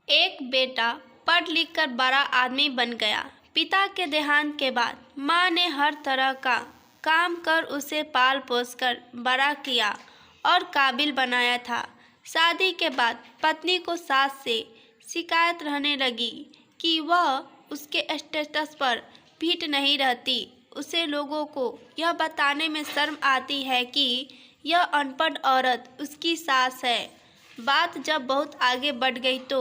एक बेटा पढ़ लिख कर बड़ा आदमी बन गया। पिता के देहांत के बाद माँ ने हर तरह का काम कर उसे पाल पोस कर बड़ा किया और काबिल बनाया था। शादी के बाद पत्नी को सास से शिकायत रहने लगी कि वह उसके स्टेटस पर फिट नहीं रहती। उसे लोगों को यह बताने में शर्म आती है कि यह अनपढ़ औरत उसकी सास है। बात जब बहुत आगे बढ़ गई तो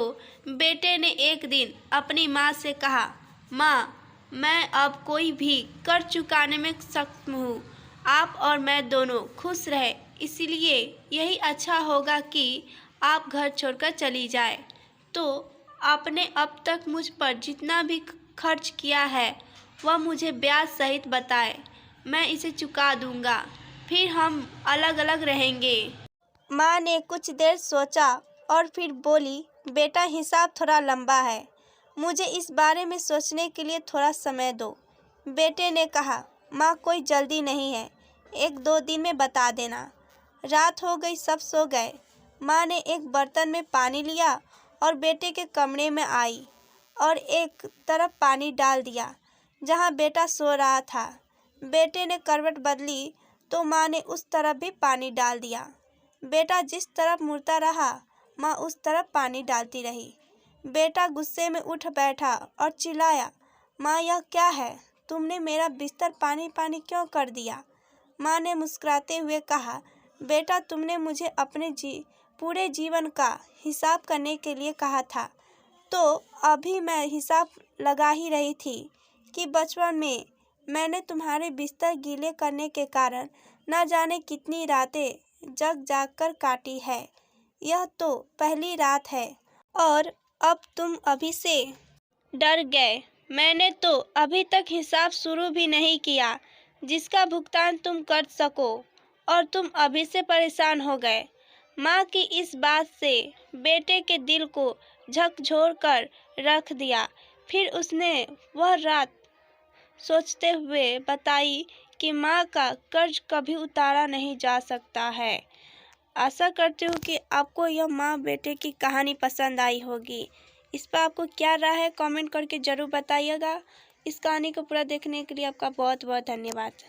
बेटे ने एक दिन अपनी माँ से कहा, माँ, मैं अब कोई भी कर्ज चुकाने में सक्षम हूँ। आप और मैं दोनों खुश रहे, इसलिए यही अच्छा होगा कि आप घर छोड़कर चली जाए। तो आपने अब तक मुझ पर जितना भी खर्च किया है वह मुझे ब्याज सहित बताए, मैं इसे चुका दूंगा, फिर हम अलग अलग रहेंगे। माँ ने कुछ देर सोचा और फिर बोली, बेटा, हिसाब थोड़ा लंबा है, मुझे इस बारे में सोचने के लिए थोड़ा समय दो। बेटे ने कहा, माँ, कोई जल्दी नहीं है, 1-2 दिन में बता देना। रात हो गई, सब सो गए। माँ ने एक बर्तन में पानी लिया और बेटे के कमरे में आई और एक तरफ पानी डाल दिया जहाँ बेटा सो रहा था। बेटे ने करवट बदली तो माँ ने उस तरफ भी पानी डाल दिया। बेटा जिस तरफ मुड़ता रहा, माँ उस तरफ पानी डालती रही। बेटा गुस्से में उठ बैठा और चिल्लाया, माँ, यह क्या है? तुमने मेरा बिस्तर पानी पानी क्यों कर दिया? माँ ने मुस्कुराते हुए कहा, बेटा, तुमने मुझे अपने पूरे जीवन का हिसाब करने के लिए कहा था, तो अभी मैं हिसाब लगा ही रही थी कि बचपन में मैंने तुम्हारे बिस्तर गीले करने के कारण न जाने कितनी रातें जग जाग कर काटी है। यह तो पहली रात है और अब तुम अभी से डर गए। मैंने तो अभी तक हिसाब शुरू भी नहीं किया जिसका भुगतान तुम कर सको, और तुम अभी से परेशान हो गए। माँ की इस बात से बेटे के दिल को झकझोर कर रख दिया। फिर उसने वह रात सोचते हुए बताई कि माँ का कर्ज कभी उतारा नहीं जा सकता है। आशा करती हूँ कि आपको यह माँ बेटे की कहानी पसंद आई होगी। इस पर आपको क्या राय है, कमेंट करके ज़रूर बताइएगा। इस कहानी को पूरा देखने के लिए आपका बहुत बहुत धन्यवाद।